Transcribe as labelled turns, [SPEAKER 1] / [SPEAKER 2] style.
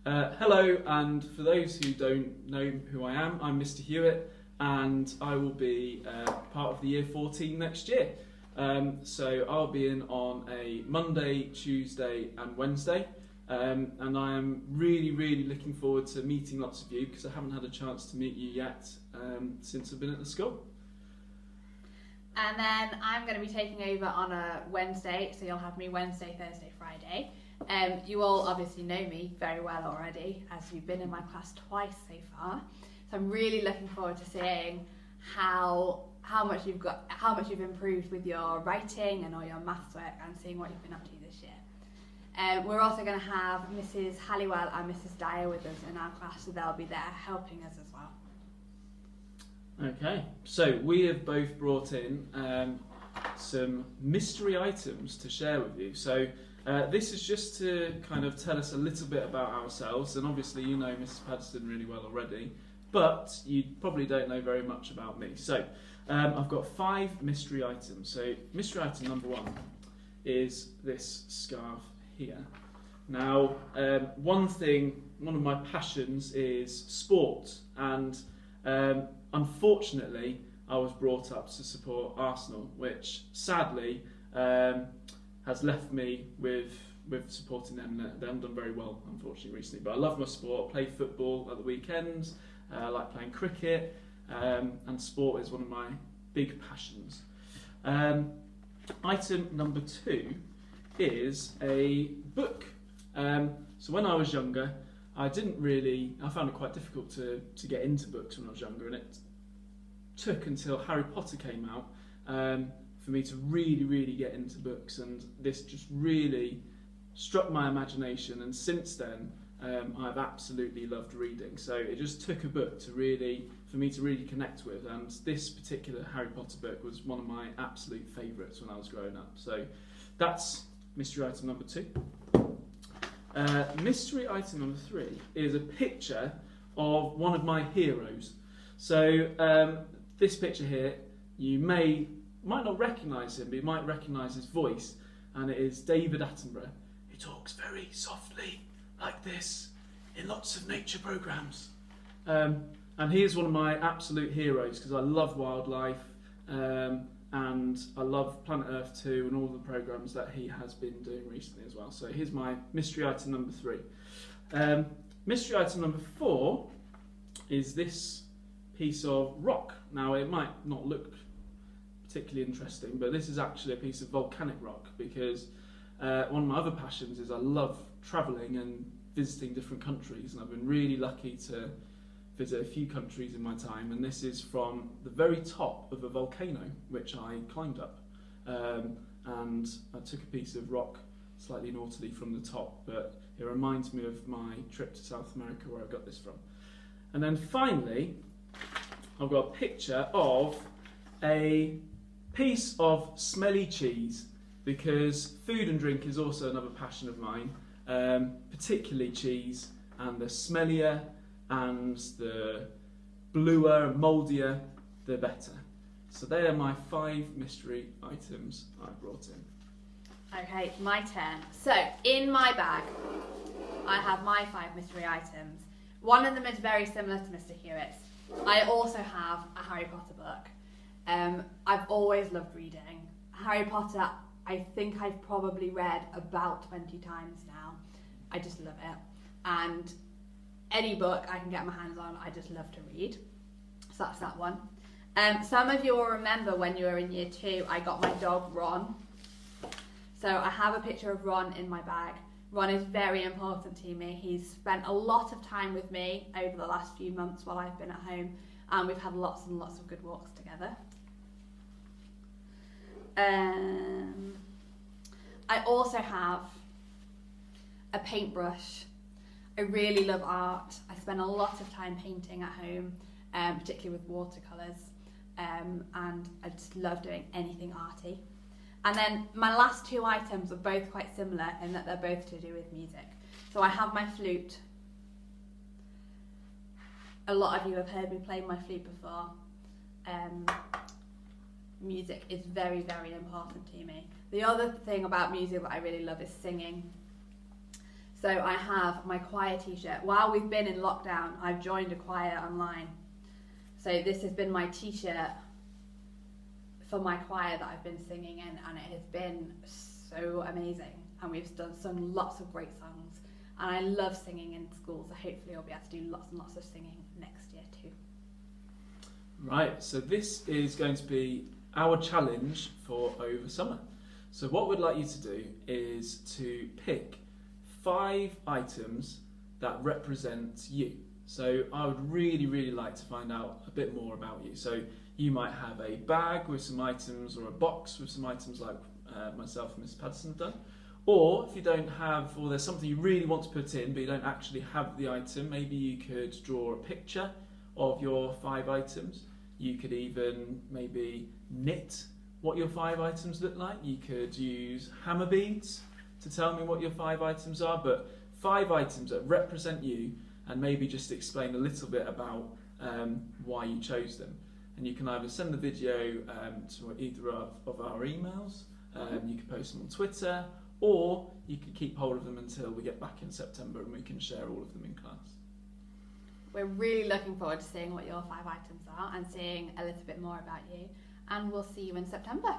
[SPEAKER 1] Hello, and for those who don't know who I am, I'm Mr. Hewitt, and I will be part of the Year 4 team next year. So I'll be in on a Monday, Tuesday and Wednesday, and I am really looking forward to meeting lots of you because I haven't had a chance to meet you yet since I've been at the school.
[SPEAKER 2] And then I'm going to be taking over on a Wednesday, so you'll have me Wednesday, Thursday, Friday. You all obviously know me very well already, as you've been in my class twice so far. So I'm really looking forward to seeing how much you've improved with your writing and all your maths work, and seeing what you've been up to this year. We're also going to have Mrs. Halliwell and Mrs. Dyer with us in our class, so they'll be there helping us as well.
[SPEAKER 1] Okay, so we have both brought in some mystery items to share with you. So this is just to kind of tell us a little bit about ourselves, and obviously you know Mrs. Paddison really well already, but you probably don't know very much about me. So I've got 5 mystery items. So mystery item number 1 is this scarf here. Now, one of my passions is sport, and unfortunately, I was brought up to support Arsenal, which sadly has left me with supporting them. They haven't done very well, unfortunately, recently. But I love my sport. I play football at the weekends. I like playing cricket, and sport is one of my big passions. Item number 2 is a book. So when I was younger, I found it quite difficult to get into books when I was younger, and it took until Harry Potter came out for me to really get into books, and this just really struck my imagination, and since then I've absolutely loved reading. So it just took a book for me to really connect with, and this particular Harry Potter book was one of my absolute favourites when I was growing up. So that's mystery item number 2. Mystery item number 3 is a picture of one of my heroes. So this picture here, you might not recognise him, but you might recognise his voice, and it is David Attenborough, who talks very softly like this in lots of nature programmes. And he is one of my absolute heroes because I love wildlife, and I love Planet Earth 2 and all the programmes that he has been doing recently as well. So here's my mystery item number 3. Mystery item number 4 is this piece of rock. Now it might not look particularly interesting, but this is actually a piece of volcanic rock because one of my other passions is I love travelling and visiting different countries, and I've been really lucky to visit a few countries in my time, and this is from the very top of a volcano which I climbed up, and I took a piece of rock slightly naughtily from the top, but it reminds me of my trip to South America where I got this from. And then finally I've got a picture of a piece of smelly cheese, because food and drink is also another passion of mine, particularly cheese, and the smellier and the bluer and mouldier, the better. So they are my 5 mystery items I brought in.
[SPEAKER 2] Okay, my turn. So in my bag, I have my 5 mystery items. One of them is very similar to Mr. Hewitt's. I also have a Harry Potter book. I've always loved reading. Harry Potter, I think I've probably read about 20 times now. I just love it. And any book I can get my hands on, I just love to read. So that's that one. Some of you will remember when you were in year 2, I got my dog Ron. So I have a picture of Ron in my bag. Ron is very important to me. He's spent a lot of time with me over the last few months while I've been at home, and we've had lots and lots of good walks together. I also have a paintbrush. I really love art. I spend a lot of time painting at home, particularly with watercolours, and I just love doing anything arty. And then my last 2 items are both quite similar in that they're both to do with music. So I have my flute. A lot of you have heard me play my flute before. Music is very important to me. The other thing about music that I really love is singing. So I have my choir t-shirt. While we've been in lockdown, I've joined a choir online. So this has been my t-shirt for my choir that I've been singing in, and it has been so amazing. And we've sung lots of great songs. And I love singing in school, so hopefully I'll be able to do lots and lots of singing next year too.
[SPEAKER 1] Right, so this is going to be our challenge for over summer. So what we'd like you to do is to pick 5 items that represent you. So I would really, really like to find out a bit more about you. So you might have a bag with some items or a box with some items like myself and Miss Paddison have done. Or if you don't have, or there's something you really want to put in but you don't actually have the item, maybe you could draw a picture of your 5 items. You could even maybe knit what your 5 items look like. You could use hammer beads to tell me what your 5 items are, but 5 items that represent you, and maybe just explain a little bit about why you chose them. And you can either send the video to either of our emails, you can post them on Twitter, or you can keep hold of them until we get back in September and we can share all of them in class.
[SPEAKER 2] We're really looking forward to seeing what your 5 items are and seeing a little bit more about you. And we'll see you in September.